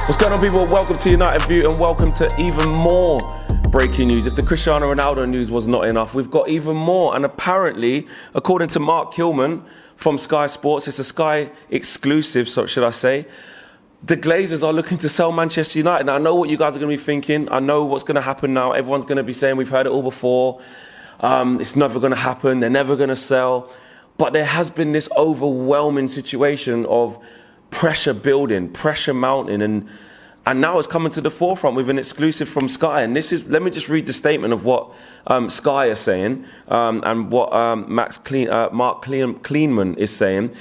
What's going on, people? Welcome to United View and welcome to even more breaking news. If the Cristiano Ronaldo news was not enough, we've got even more. And apparently, according to Mark Kilman from Sky Sports, it's a Sky exclusive, so should I say, the Glazers are looking to sell Manchester United. Now, I know what you guys are going to be thinking. I know what's going to happen now. Everyone's going to be saying we've heard it all before. It's never going to happen. They're never going to sell. But there has been this overwhelming situation of pressure building, pressure mounting, and now it's coming to the forefront with an exclusive from Sky. And this is, let me just read the statement of what Sky is saying and what Mark Kleinman is saying.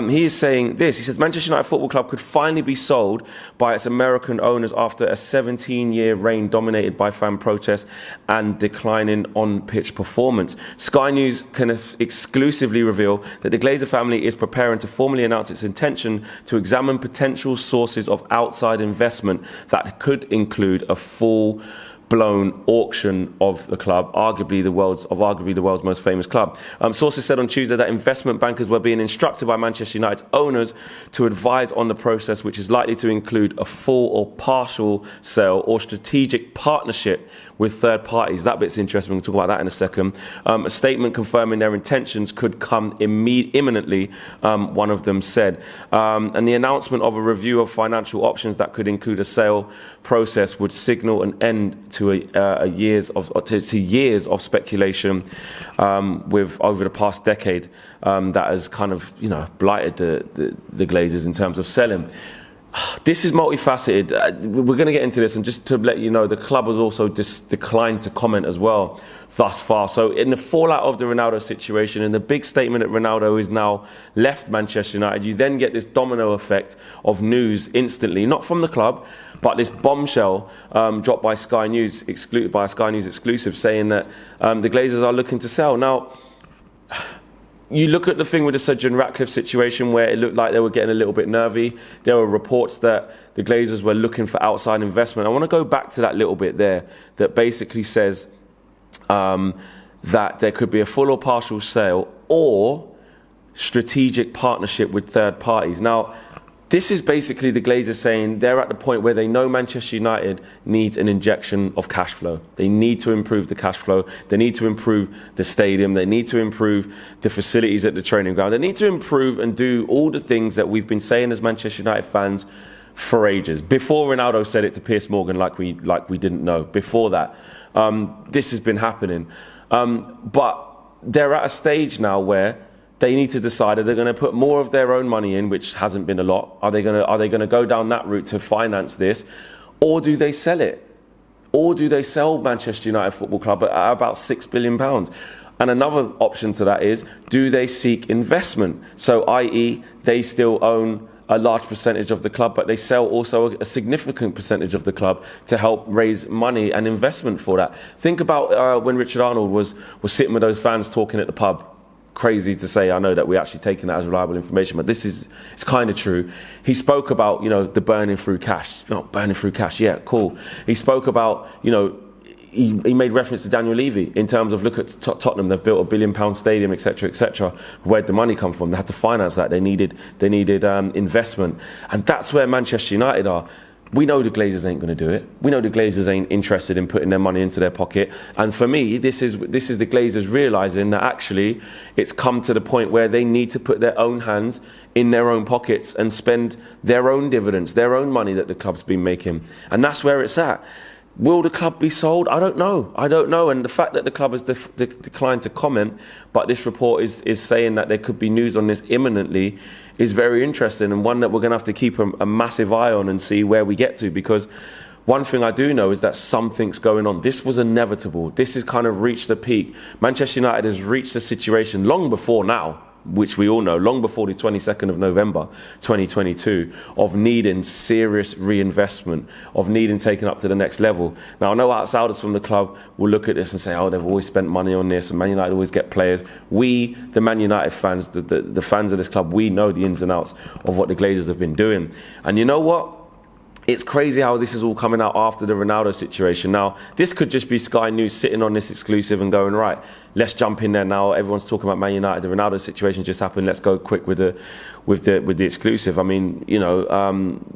He is saying this. He says, Manchester United Football Club could finally be sold by its American owners after a 17-year reign dominated by fan protests and declining on-pitch performance. Sky News can exclusively reveal that the Glazer family is preparing to formally announce its intention to examine potential sources of outside investment that could include a full-blown auction of the club, arguably the world's most famous club. Sources said on Tuesday that investment bankers were being instructed by Manchester United's owners to advise on the process, which is likely to include a full or partial sale or strategic partnership with third parties. That bit's interesting. We'll talk about that in a second. A statement confirming their intentions could come imminently, one of them said. And the announcement of a review of financial options that could include a sale process would signal an end to years of speculation with over the past decade that has kind of blighted the Glazers in terms of selling. This is multifaceted. We're going to get into this, and just to let you know, the club has also declined to comment as well thus far. So in the fallout of the Ronaldo situation and the big statement that Ronaldo is now left Manchester United, you then get this domino effect of news instantly, not from the club, but this bombshell dropped by Sky News, by a Sky News exclusive, saying that the Glazers are looking to sell. Now, you look at the thing with the Sir John Ratcliffe situation where it looked like they were getting a little bit nervy. There were reports that the Glazers were looking for outside investment. I want to go back to that little bit there that basically says that there could be a full or partial sale or strategic partnership with third parties. Now, this is basically the Glazers saying they're at the point where they know Manchester United needs an injection of cash flow. They need to improve the cash flow. They need to improve the stadium. They need to improve the facilities at the training ground. They need to improve and do all the things that we've been saying as Manchester United fans for ages. Before Ronaldo said it to Piers Morgan like we didn't know. Before that, this has been happening. But they're at a stage now where they need to decide, are they going to put more of their own money in, which hasn't been a lot? Are they going to go down that route to finance this? Or do they sell it? Or do they sell Manchester United Football Club at about £6 billion? And another option to that is, do they seek investment? So, i.e., they still own a large percentage of the club, but they sell also a significant percentage of the club to help raise money and investment for that. Think about when Richard Arnold was sitting with those fans talking at the pub. Crazy to say, I know that we're actually taking that as reliable information, but it's kind of true. He spoke about, the burning through cash. Burning through cash, yeah, cool. He spoke about, he made reference to Daniel Levy in terms of, look at Tottenham, they've built £1 billion stadium, etc., etc. Where'd the money come from? They had to finance that. They needed investment. And that's where Manchester United are. We know the Glazers ain't going to do it. We know the Glazers ain't interested in putting their money into their pocket. And for me, this is the Glazers realising that actually it's come to the point where they need to put their own hands in their own pockets and spend their own dividends, their own money that the club's been making. And that's where it's at. Will the club be sold? I don't know. And the fact that the club has declined to comment, but this report is saying that there could be news on this imminently, is very interesting, and one that we're going to have to keep a massive eye on and see where we get to, because one thing I do know is that something's going on. This was inevitable. This has kind of reached the peak. Manchester United has reached a situation long before now, which we all know, long before the 22nd of November 2022, of needing serious reinvestment, of needing taken up to the next level. Now, I know outsiders from the club will look at this and say, oh, they've always spent money on this, and Man United always get players. We, the Man United fans, the fans of this club, we know the ins and outs of what the Glazers have been doing. And you know what? it's crazy how this is all coming out after the Ronaldo situation. Now, this could just be Sky News sitting on this exclusive and going, right, let's jump in there now. Everyone's talking about Man United. The Ronaldo situation just happened. Let's go quick with the exclusive. I mean, you know,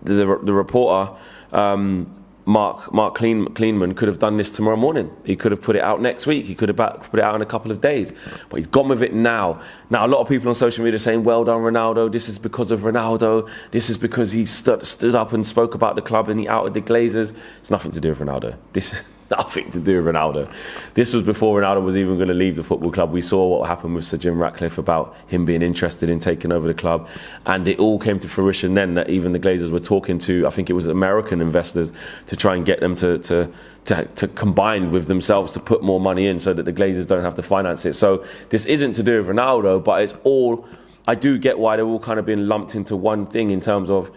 the reporter, Mark Kleinman could have done this tomorrow morning. He could have put it out next week. He could have put it out in a couple of days. But he's gone with it now. Now, a lot of people on social media are saying, well done, Ronaldo. This is because of Ronaldo. This is because he stood up and spoke about the club and he outed the Glazers. It's nothing to do with Ronaldo. This is nothing to do with Ronaldo. This was before Ronaldo was even going to leave the football club. We saw what happened with Sir Jim Ratcliffe about him being interested in taking over the club. And it all came to fruition then that even the Glazers were talking to, I think it was American investors, to try and get them to combine with themselves to put more money in so that the Glazers don't have to finance it. So this isn't to do with Ronaldo, but it's all, I do get why they're all kind of being lumped into one thing in terms of,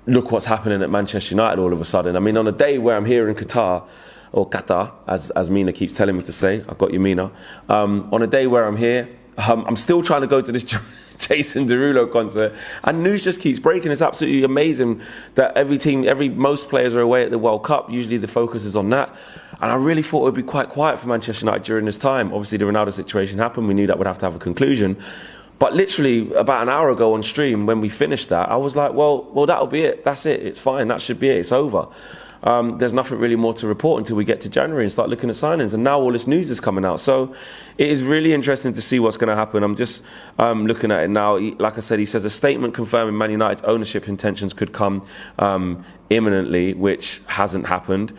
look what's happening at Manchester United all of a sudden. I mean, on a day where I'm here in Qatar, or Qatar, as Mina keeps telling me to say. I've got you, Mina. On a day where I'm here, I'm still trying to go to this Jason Derulo concert, and news just keeps breaking. It's absolutely amazing that most players are away at the World Cup. Usually the focus is on that. And I really thought it would be quite quiet for Manchester United during this time. Obviously, the Ronaldo situation happened. We knew that would have to have a conclusion. But literally about an hour ago on stream, when we finished that, I was like, well, that'll be it. That's it. It's fine. That should be it. It's over. There's nothing really more to report until we get to January and start looking at signings. And now all this news is coming out. So it is really interesting to see what's going to happen. I'm just looking at it now. Like I said, he says a statement confirming Man United's ownership intentions could come imminently, which hasn't happened.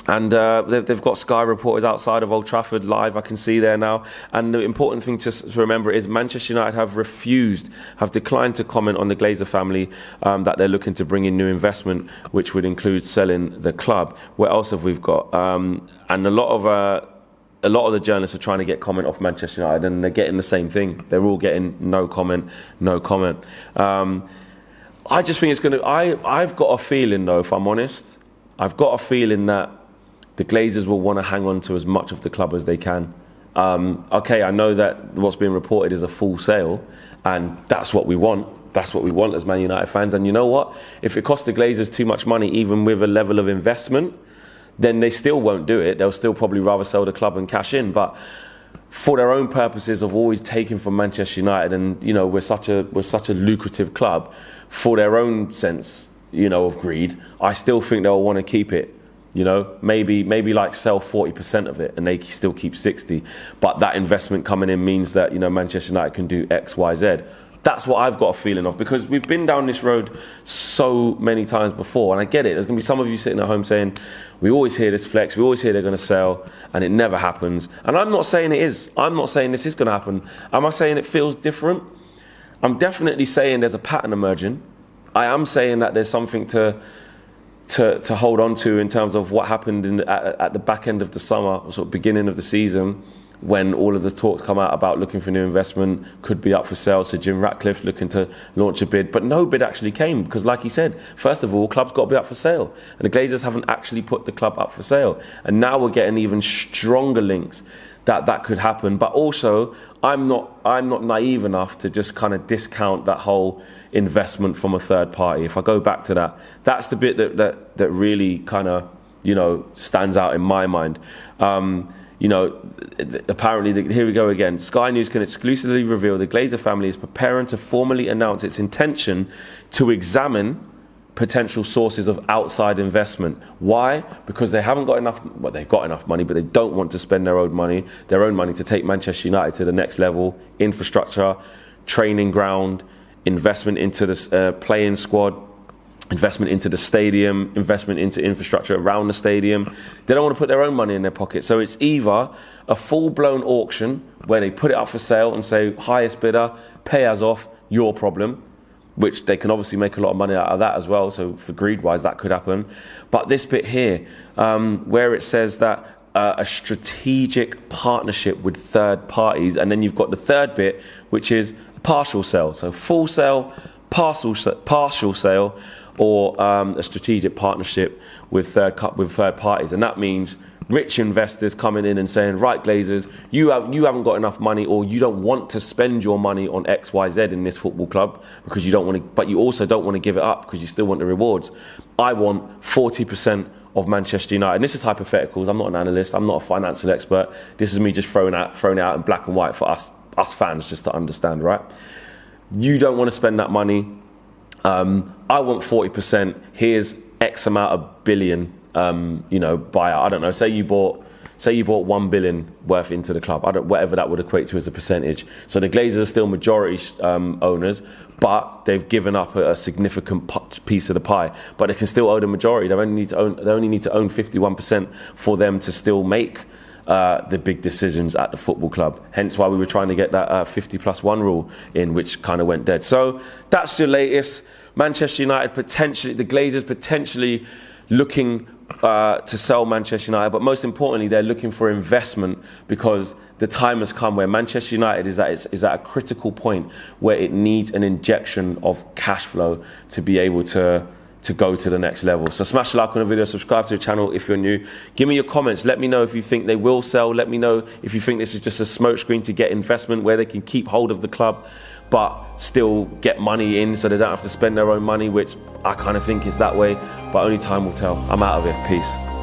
And they've got Sky reporters outside of Old Trafford live, I can see there now. And the important thing to remember is Manchester United have declined to comment on the Glazer family, that they're looking to bring in new investment, which would include selling the club. What else have we got? And a lot of the journalists are trying to get comment off Manchester United, and they're getting the same thing. They're all getting no comment. I just think it's going to... I've got a feeling, though, if I'm honest, I've got a feeling that the Glazers will want to hang on to as much of the club as they can. Okay, I know that what's being reported is a full sale, and that's what we want. That's what we want as Man United fans. And you know what? If it costs the Glazers too much money, even with a level of investment, then they still won't do it. They'll still probably rather sell the club and cash in. But for their own purposes of always taking from Manchester United, and you know we're such a lucrative club, for their own sense, you know, of greed, I still think they'll want to keep it. You know, maybe like sell 40% of it and they still keep 60. But that investment coming in means that, you know, Manchester United can do X, Y, Z. That's what I've got a feeling of, because we've been down this road so many times before, and I get it. There's going to be some of you sitting at home saying, we always hear this flex, we always hear they're going to sell, and it never happens. And I'm not saying it is. I'm not saying this is going to happen. Am I saying it feels different? I'm definitely saying there's a pattern emerging. I am saying that there's something to hold on to in terms of what happened at the back end of the summer, sort of beginning of the season, when all of the talks come out about looking for new investment, could be up for sale. So Jim Ratcliffe looking to launch a bid, but no bid actually came, because like he said, first of all, club's got to be up for sale, and the Glazers haven't actually put the club up for sale. And now we're getting even stronger links that could happen. But also, I'm not naive enough to just kind of discount that whole investment from a third party. If I go back to that, that's the bit that really kind of, you know, stands out in my mind. You know, apparently, here we go again. Sky News can exclusively reveal the Glazer family is preparing to formally announce its intention to examine potential sources of outside investment. Why? Because they haven't got enough. Well, they've got enough money, but they don't want to spend their own money to take Manchester United to the next level. Infrastructure, training ground, investment into the playing squad, investment into the stadium, investment into infrastructure around the stadium. They don't want to put their own money in their pocket. So it's either a full-blown auction where they put it up for sale and say, highest bidder, pay us off, your problem, which they can obviously make a lot of money out of that as well. So for greed-wise, that could happen. But this bit here, where it says that a strategic partnership with third parties, and then you've got the third bit, which is a partial sale. So full sale, partial sale, or a strategic partnership with third parties. And that means rich investors coming in and saying, right, Glazers, you haven't got enough money, or you don't want to spend your money on X, Y, Z in this football club because you don't want to, but you also don't want to give it up because you still want the rewards. I want 40% of Manchester United. And this is hypotheticals. I'm not an analyst. I'm not a financial expert. This is me just throwing it out in black and white for us fans just to understand, right? You don't want to spend that money. I want 40%. Here's X amount of billion. Buyout. I don't know. Say you bought 1 billion worth into the club. Whatever that would equate to as a percentage. So the Glazers are still majority owners, but they've given up a significant piece of the pie. But they can still own the majority. They only need to own 51% for them to still make the big decisions at the football club. Hence why we were trying to get that 50+1 rule in, which kind of went dead. So that's your latest. Manchester United potentially, the Glazers potentially looking to sell Manchester United, but most importantly, they're looking for investment because the time has come where Manchester United is at a critical point where it needs an injection of cash flow to be able to go to the next level. So smash a like on the video, subscribe to the channel if you're new. Give me your comments. Let me know if you think they will sell. Let me know if you think this is just a smokescreen to get investment where they can keep hold of the club but still get money in so they don't have to spend their own money, which I kind of think is that way, but only time will tell. I'm out of it. Peace.